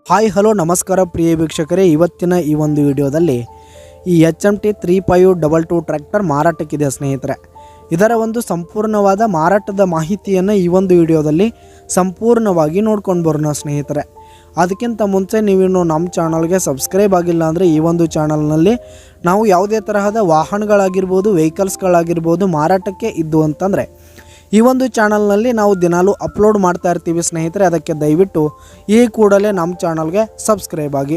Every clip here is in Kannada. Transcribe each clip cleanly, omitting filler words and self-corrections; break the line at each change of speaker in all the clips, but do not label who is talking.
ಹಾಯ್ ಹಲೋ ನಮಸ್ಕಾರ ಪ್ರಿಯ ವೀಕ್ಷಕರೇ, ಇವತ್ತಿನ ಈ ಒಂದು ವಿಡಿಯೋದಲ್ಲಿ ಈ HMT 3522 ಟ್ರ್ಯಾಕ್ಟರ್ ಮಾರಾಟಕ್ಕಿದೆ ಸ್ನೇಹಿತರೆ. ಇದರ ಒಂದು ಸಂಪೂರ್ಣವಾದ ಮಾರಾಟದ ಮಾಹಿತಿಯನ್ನು ಈ ಒಂದು ವಿಡಿಯೋದಲ್ಲಿ ಸಂಪೂರ್ಣವಾಗಿ ನೋಡ್ಕೊಂಡು ಬರೋಣ ಸ್ನೇಹಿತರೆ. ಅದಕ್ಕಿಂತ ಮುಂಚೆ ನೀವಿನ್ನು ನಮ್ಮ ಚಾನಲ್ಗೆ ಸಬ್ಸ್ಕ್ರೈಬ್ ಆಗಿಲ್ಲ ಅಂದರೆ ಈ ಒಂದು ಚಾನಲ್ನಲ್ಲಿ ನಾವು ಯಾವುದೇ ತರಹದ ವಾಹನಗಳಾಗಿರ್ಬೋದು, ವೆಹಿಕಲ್ಸ್ಗಳಾಗಿರ್ಬೋದು ಮಾರಾಟಕ್ಕೆ ಇದ್ದು ಅಂತಂದರೆ ಈ ಒಂದು ಚಾನಲ್ನಲ್ಲಿ ನಾವು ದಿನಾಲೂ ಅಪ್ಲೋಡ್ ಮಾಡ್ತಾ ಇರ್ತೀವಿ ಸ್ನೇಹಿತರೆ. ಅದಕ್ಕೆ ದಯವಿಟ್ಟು ಈ ಕೂಡಲೇ ನಮ್ಮ ಚಾನಲ್ಗೆ ಸಬ್ಸ್ಕ್ರೈಬ್ ಆಗಿ.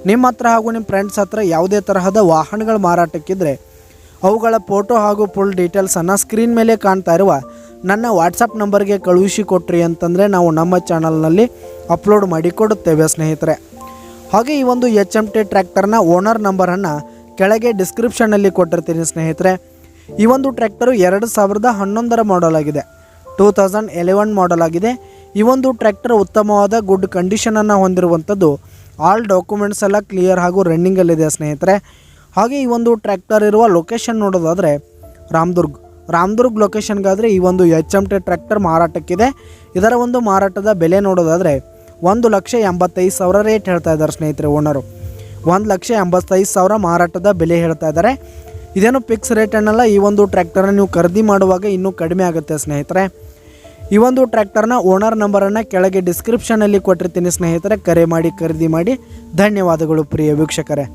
ನಿಮ್ಮ ಹತ್ರ ಹಾಗೂ ನಿಮ್ಮ ಫ್ರೆಂಡ್ಸ್ ಹತ್ರ ಯಾವುದೇ ತರಹದ ವಾಹನಗಳ ಮಾರಾಟಕ್ಕಿದ್ರೆ ಅವುಗಳ ಫೋಟೋ ಹಾಗೂ ಫುಲ್ ಡೀಟೇಲ್ಸನ್ನು ಸ್ಕ್ರೀನ್ ಮೇಲೆ ಕಾಣ್ತಾ ಇರುವ ನನ್ನ ವಾಟ್ಸಪ್ ನಂಬರ್ಗೆ ಕಳುಹಿಸಿ ಕೊಟ್ರಿ ಅಂತಂದರೆ ನಾವು ನಮ್ಮ ಚಾನಲ್ನಲ್ಲಿ ಅಪ್ಲೋಡ್ ಮಾಡಿ ಕೊಡುತ್ತೇವೆ ಸ್ನೇಹಿತರೆ. ಹಾಗೆ ಈ ಒಂದು HMT ಟ್ರ್ಯಾಕ್ಟರ್ನ ಓನರ್ ನಂಬರನ್ನು ಕೆಳಗೆ ಡಿಸ್ಕ್ರಿಪ್ಷನ್ನಲ್ಲಿ ಕೊಟ್ಟಿರ್ತೀನಿ ಸ್ನೇಹಿತರೆ. ಈ ಒಂದು ಟ್ರ್ಯಾಕ್ಟರು 2011 ಮಾಡಲ್ ಆಗಿದೆ, 2011 ಮಾಡಲ್ ಆಗಿದೆ. ಈ ಒಂದು ಟ್ರ್ಯಾಕ್ಟರ್ ಉತ್ತಮವಾದ ಗುಡ್ ಕಂಡೀಷನನ್ನು ಹೊಂದಿರುವಂಥದ್ದು. ಆಲ್ ಡಾಕ್ಯುಮೆಂಟ್ಸ್ ಎಲ್ಲ ಕ್ಲಿಯರ್ ಹಾಗೂ ರನ್ನಿಂಗಲ್ಲಿದೆ ಸ್ನೇಹಿತರೆ. ಹಾಗೆ ಈ ಒಂದು ಟ್ರ್ಯಾಕ್ಟರ್ ಇರುವ ಲೊಕೇಶನ್ ನೋಡೋದಾದರೆ ರಾಮದುರ್ಗ್ ಲೊಕೇಶನ್ಗಾದರೆ ಈ ಒಂದು HMT ಟ್ರ್ಯಾಕ್ಟರ್ ಮಾರಾಟಕ್ಕಿದೆ. ಇದರ ಒಂದು ಮಾರಾಟದ ಬೆಲೆ ನೋಡೋದಾದರೆ 1,85,000 ರೇಟ್ ಹೇಳ್ತಾ ಇದ್ದಾರೆ ಸ್ನೇಹಿತರೆ. ಓನರು 1,85,000 ಮಾರಾಟದ ಬೆಲೆ ಹೇಳ್ತಾ ಇದ್ದಾರೆ. ಇದೇನು ಫಿಕ್ಸ್ ರೇಟ್ ಅನ್ನಲ್ಲ. ಈ ಒಂದು ಟ್ರ್ಯಾಕ್ಟರ್ನ ನೀವು ಖರೀದಿ ಮಾಡುವಾಗ ಇನ್ನೂ ಕಡಿಮೆ ಆಗುತ್ತೆ ಸ್ನೇಹಿತರೆ. ಈ ಒಂದು ಟ್ರ್ಯಾಕ್ಟರ್ನ ಓನರ್ ನಂಬರನ್ನು ಕೆಳಗೆ ಡಿಸ್ಕ್ರಿಪ್ಷನಲ್ಲಿ ಕೊಟ್ಟಿರ್ತೀನಿ ಸ್ನೇಹಿತರೆ. ಕರೆ ಮಾಡಿ ಖರೀದಿ ಮಾಡಿ. ಧನ್ಯವಾದಗಳು ಪ್ರಿಯ ವೀಕ್ಷಕರೇ.